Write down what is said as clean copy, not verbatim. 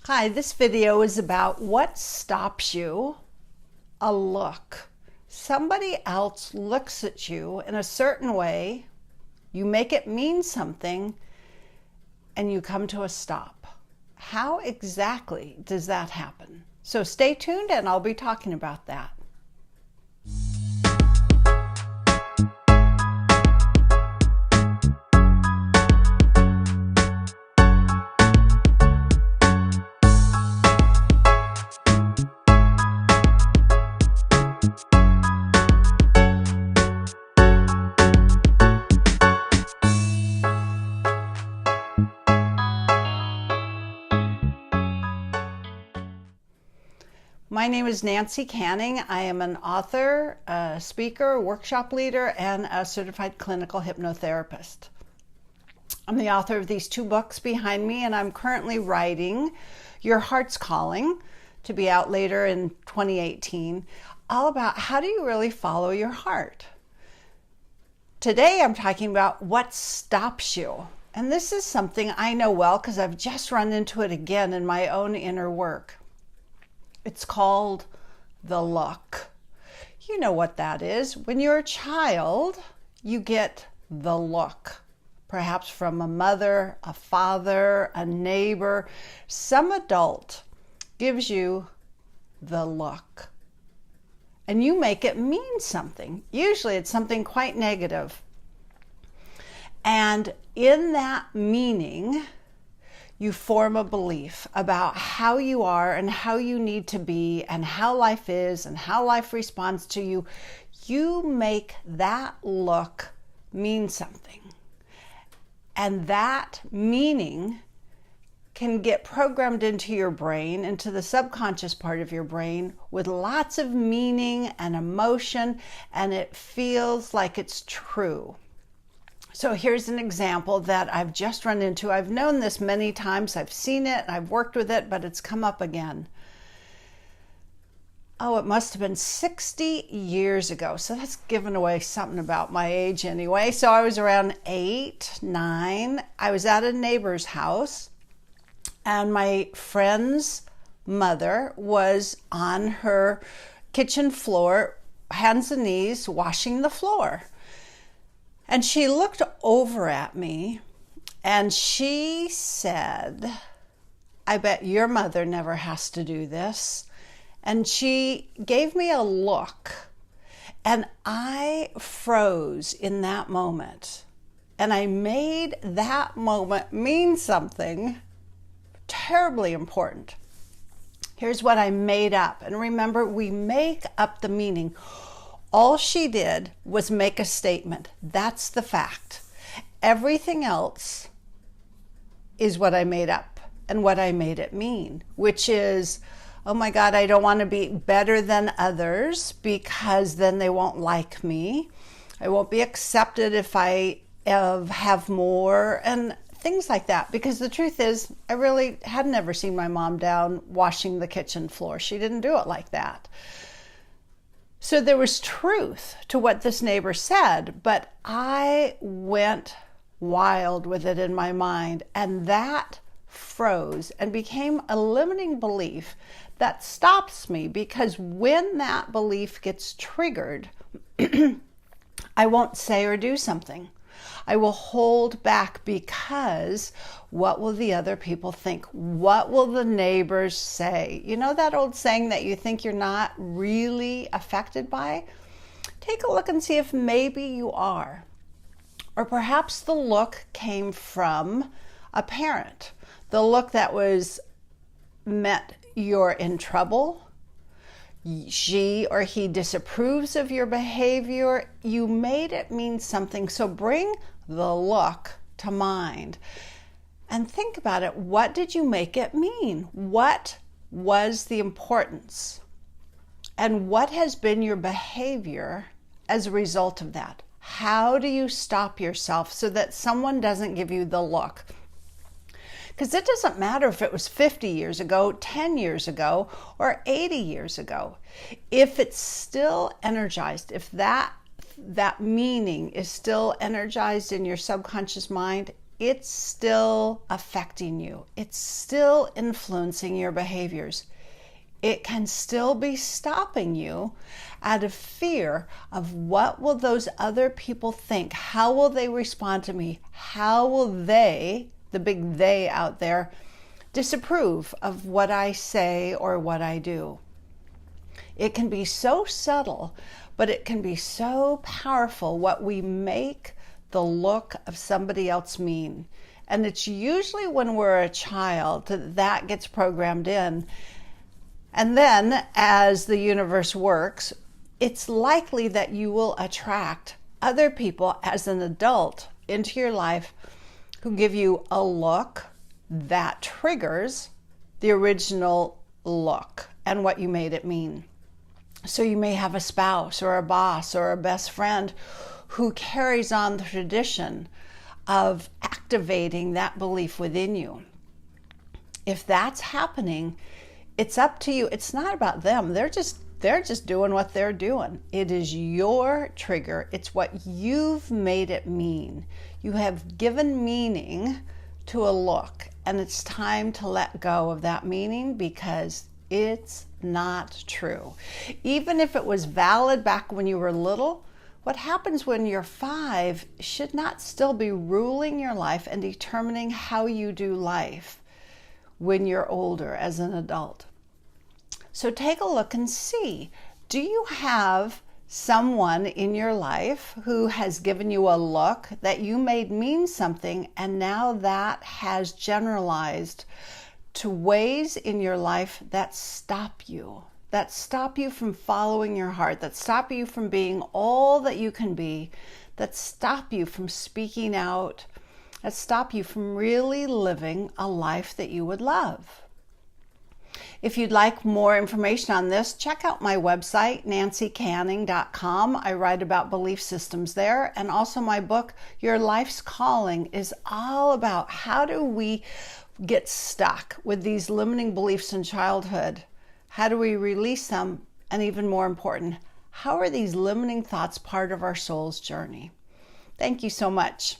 Hi, this video is about what stops you. A look. Somebody else looks at you in a certain way, you make it mean something, and you come to a stop. How exactly does that happen? So stay tuned and I'll be talking about that. My name is Nancy Canning. I am an author, a speaker, workshop leader, and a certified clinical hypnotherapist. I'm the author of these two books behind me, and I'm currently writing Your Heart's Calling, to be out later in 2018, all about how do you really follow your heart. Today I'm talking about what stops you. And this is something I know well because I've just run into it again in my own inner work. It's called the look. You know what that is. When you're a child, you get the look, perhaps from a mother, a father, a neighbor. Some adult gives you the look, and you make it mean something. Usually it's something quite negative. And in that meaning, you form a belief about how you are and how you need to be and how life is and how life responds to you. You make that look mean something. And that meaning can get programmed into your brain, into the subconscious part of your brain, with lots of meaning and emotion, and it feels like it's true. So here's an example that I've just run into. I've known this many times. I've seen it, I've worked with it, but it's come up again. Oh, it must have been 60 years ago. So that's giving away something about my age anyway. So I was around 8, 9. I was at a neighbor's house, and my friend's mother was on her kitchen floor, hands and knees, washing the floor. And she looked over at me and she said, "I bet your mother never has to do this." And she gave me a look, and I froze in that moment. And I made that moment mean something terribly important. Here's what I made up. And remember, we make up the meaning. All she did was make a statement. That's the fact. Everything else is what I made up and what I made it mean, which is, oh my God, I don't want to be better than others because then they won't like me. I won't be accepted if I have more, and things like that. Because the truth is, I really had never seen my mom down washing the kitchen floor. She didn't do it like that. So there was truth to what this neighbor said, but I went wild with it in my mind, and that froze and became a limiting belief that stops me, because when that belief gets triggered, I won't say or do something. I will hold back because what will the other people think? What will the neighbors say? You know that old saying that you think you're not really affected by? Take a look and see if maybe you are. Or perhaps the look came from a parent. The look that meant you're in trouble. She or he disapproves of your behavior. You made it mean something. So bring the look to mind and think about it. What did you make it mean? What was the importance? And what has been your behavior as a result of that? How do you stop yourself so that someone doesn't give you the look? Because it doesn't matter if it was 50 years ago, 10 years ago, or 80 years ago. If it's still energized, if that meaning is still energized in your subconscious mind, it's still affecting you. It's still influencing your behaviors. It can still be stopping you out of fear of what will those other people think? How will they respond to me? How will they, the big they out there, disapprove of what I say or what I do? It can be so subtle, but it can be so powerful what we make the look of somebody else mean. And it's usually when we're a child that gets programmed in. And then as the universe works, it's likely that you will attract other people as an adult into your life who give you a look that triggers the original look and what you made it mean. So you may have a spouse or a boss or a best friend who carries on the tradition of activating that belief within you. If that's happening, it's up to you. It's not about them. They're just doing what they're doing. It is your trigger. It's what you've made it mean. You have given meaning to a look, and it's time to let go of that meaning because it's not true. Even if it was valid back when you were little, what happens when you're 5 should not still be ruling your life and determining how you do life when you're older as an adult. So take a look and see, do you have someone in your life who has given you a look that you made mean something, and now that has generalized to ways in your life that stop you from following your heart, that stop you from being all that you can be, that stop you from speaking out, that stop you from really living a life that you would love. If you'd like more information on this, check out my website, nancycanning.com. I write about belief systems there, and also my book, Your Life's Calling, is all about how do we get stuck with these limiting beliefs in childhood. How do we release them? And even more important, how are these limiting thoughts part of our soul's journey? Thank you so much.